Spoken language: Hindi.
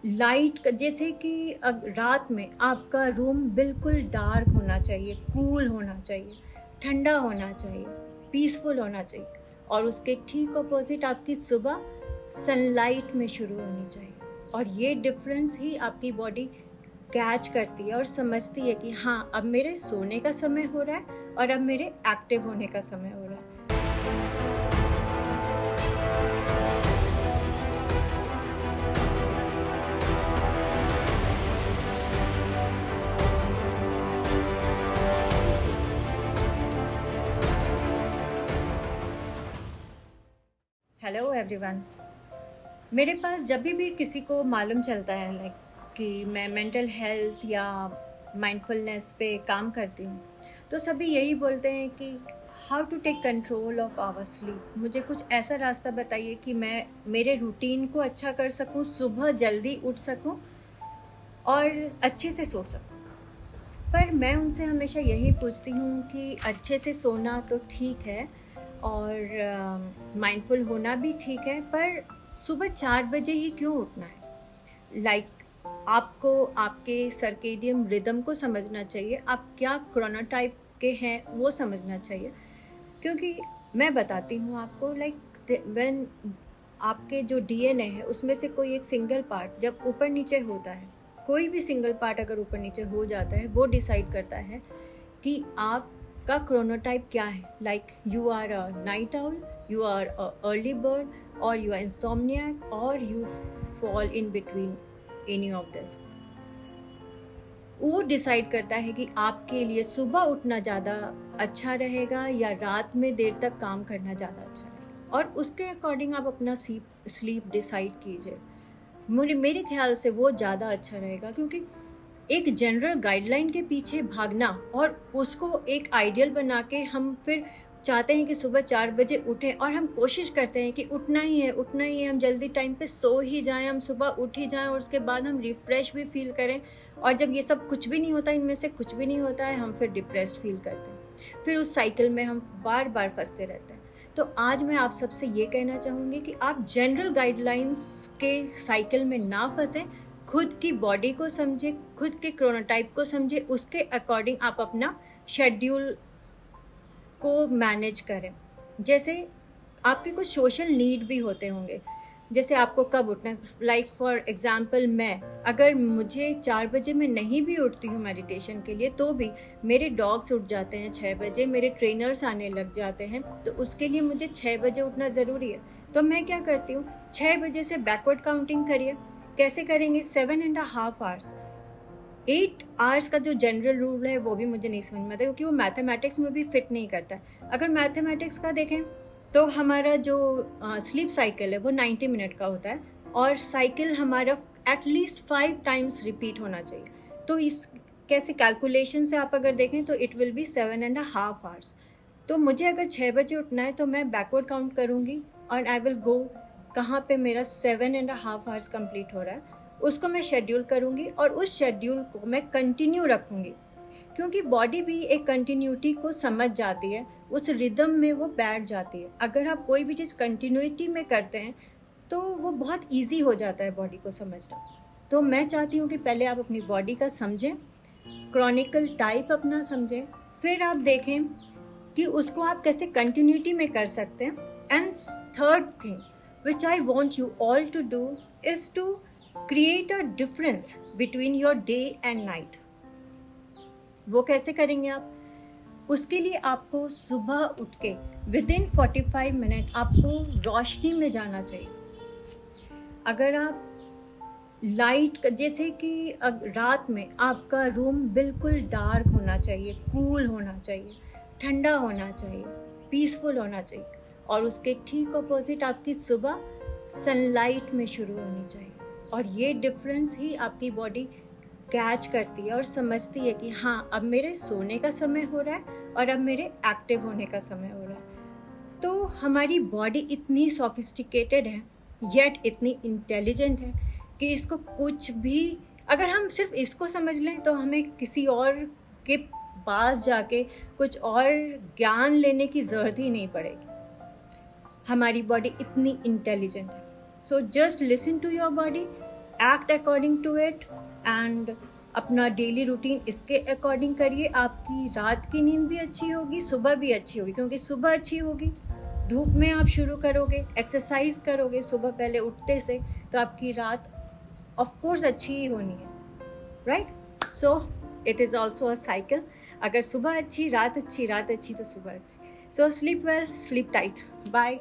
लाइट जैसे कि रात में आपका रूम बिल्कुल डार्क होना चाहिए, कूल होना चाहिए, ठंडा होना चाहिए, पीसफुल होना चाहिए और उसके ठीक अपोजिट आपकी सुबह सनलाइट में शुरू होनी चाहिए। और ये डिफरेंस ही आपकी बॉडी कैच करती है और समझती है कि हाँ, अब मेरे सोने का समय हो रहा है और अब मेरे एक्टिव होने का समय हो रहा है। Hello everyone. मेरे पास जब भी किसी को मालूम चलता है लाइक कि मैं मेंटल हेल्थ या माइंडफुलनेस पे काम करती हूँ, तो सभी यही बोलते हैं कि how to take control of our sleep. मुझे कुछ ऐसा रास्ता बताइए कि मैं मेरे रूटीन को अच्छा कर सकूँ, सुबह जल्दी उठ सकूँ और अच्छे से सो सकूँ। पर मैं उनसे हमेशा यही पूछती हूँ कि अच्छे से सोना तो ठीक है और माइंडफुल होना भी ठीक है, पर सुबह 4 बजे ही क्यों उठना है? लाइक आपको आपके सर्केडियन रिदम को समझना चाहिए, आप क्या क्रोनोटाइप के हैं वो समझना चाहिए। क्योंकि मैं बताती हूँ आपको, लाइक व्हेन आपके जो डीएनए है उसमें से कोई एक सिंगल पार्ट जब ऊपर नीचे होता है, कोई भी सिंगल पार्ट अगर ऊपर नीचे हो जाता है, वो डिसाइड करता है कि आपका क्रोनोटाइप क्या है। Like you are a night owl, you are a early bird और यू आर इंसोम्नियाक और you fall in between any of this. वो डिसाइड करता है कि आपके लिए सुबह उठना ज़्यादा अच्छा रहेगा या रात में देर तक काम करना ज़्यादा अच्छा रहेगा, और उसके अकॉर्डिंग आप अपना स्लीप डिसाइड कीजिए। मेरे ख्याल से वो ज़्यादा अच्छा रहेगा, क्योंकि एक जनरल गाइडलाइन के पीछे भागना और उसको एक आइडियल बना के हम फिर चाहते हैं कि सुबह 4 बजे उठें और हम कोशिश करते हैं कि उठना ही है, उठना ही है, हम जल्दी टाइम पे सो ही जाएं, हम सुबह उठ ही जाएं और उसके बाद हम रिफ़्रेश भी फील करें। और जब ये सब कुछ भी नहीं होता, इनमें से कुछ भी नहीं होता है, हम फिर डिप्रेस्ड फील करते हैं। फिर उस साइकिल में हम बार बार फंसते रहते हैं। तो आज मैं आप सबसे ये कहना चाहूँगी कि आप जनरल गाइडलाइंस के साइकिल में ना फंसें, खुद की बॉडी को समझे, खुद के क्रोनोटाइप को समझे, उसके अकॉर्डिंग आप अपना शेड्यूल को मैनेज करें। जैसे आपके कुछ सोशल नीड भी होते होंगे, जैसे आपको कब उठना है। लाइक फॉर एग्जांपल, मैं अगर मुझे 4 बजे मैं नहीं भी उठती हूँ मेडिटेशन के लिए, तो भी मेरे डॉग्स उठ जाते हैं 6 बजे, मेरे ट्रेनर्स आने लग जाते हैं, तो उसके लिए मुझे 6 बजे उठना ज़रूरी है। तो मैं क्या करती हूँ, 6 बजे से बैकवर्ड काउंटिंग करिए। कैसे करेंगे? 7.5 आवर्स, 8 आवर्स का जो जनरल रूल है वो भी मुझे नहीं समझ में आता, क्योंकि वो मैथमेटिक्स में भी फिट नहीं करता है। अगर मैथमेटिक्स का देखें तो हमारा जो स्लीप साइकिल है वो 90 मिनट का होता है और साइकिल हमारा एटलीस्ट 5 टाइम्स रिपीट होना चाहिए। तो इस कैसे कैलकुलेशन से आप अगर देखें तो इट विल बी 7.5 आवर्स। तो मुझे अगर 6 बजे उठना है तो मैं बैकवर्ड काउंट करूँगी और आई विल गो कहाँ पे मेरा 7.5 आवर्स कंप्लीट हो रहा है, उसको मैं शेड्यूल करूँगी और उस शेड्यूल को मैं कंटिन्यू रखूँगी। क्योंकि बॉडी भी एक कंटिन्यूटी को समझ जाती है, उस रिदम में वो बैठ जाती है। अगर आप कोई भी चीज़ कंटिन्यूटी में करते हैं तो वो बहुत ईजी हो जाता है बॉडी को समझना। तो मैं चाहती हूँ कि पहले आप अपनी बॉडी का समझें, क्रॉनिकल टाइप अपना समझें, फिर आप देखें कि उसको आप कैसे कंटिन्यूटी में कर सकते हैं। And third thing which I want you all to do is to create a difference between your day and night. वो कैसे करेंगे आप? उसके लिए आपको सुबह उठ के विदिन 45 मिनट आपको रोशनी में जाना चाहिए। अगर आप लाइट जैसे कि रात में आपका रूम बिल्कुल डार्क होना चाहिए, कूल होना चाहिए, ठंडा होना चाहिए, पीसफुल होना चाहिए और उसके ठीक अपोजिट आपकी सुबह सनलाइट में शुरू होनी चाहिए। और ये डिफरेंस ही आपकी बॉडी कैच करती है और समझती है कि हाँ, अब मेरे सोने का समय हो रहा है और अब मेरे एक्टिव होने का समय हो रहा है। तो हमारी बॉडी इतनी सोफिस्टिकेटेड है येट इतनी इंटेलिजेंट है कि इसको कुछ भी, अगर हम सिर्फ इसको समझ लें तो हमें किसी और के पास जाके कुछ और ज्ञान लेने की ज़रूरत ही नहीं पड़ेगी। हमारी बॉडी इतनी इंटेलिजेंट है। So just listen to your body, act according to it and अपना डेली रूटीन इसके अकॉर्डिंग करिए। आपकी रात की नींद भी अच्छी होगी, सुबह भी अच्छी होगी, क्योंकि सुबह अच्छी होगी, धूप में आप शुरू करोगे, एक्सरसाइज करोगे सुबह पहले उठते से, तो आपकी रात ऑफ कोर्स अच्छी ही होनी है, right? So it is also a cycle. अगर सुबह अच्छी, रात अच्छी, रात अच्छी तो सुबह अच्छी। So sleep well, sleep tight, bye.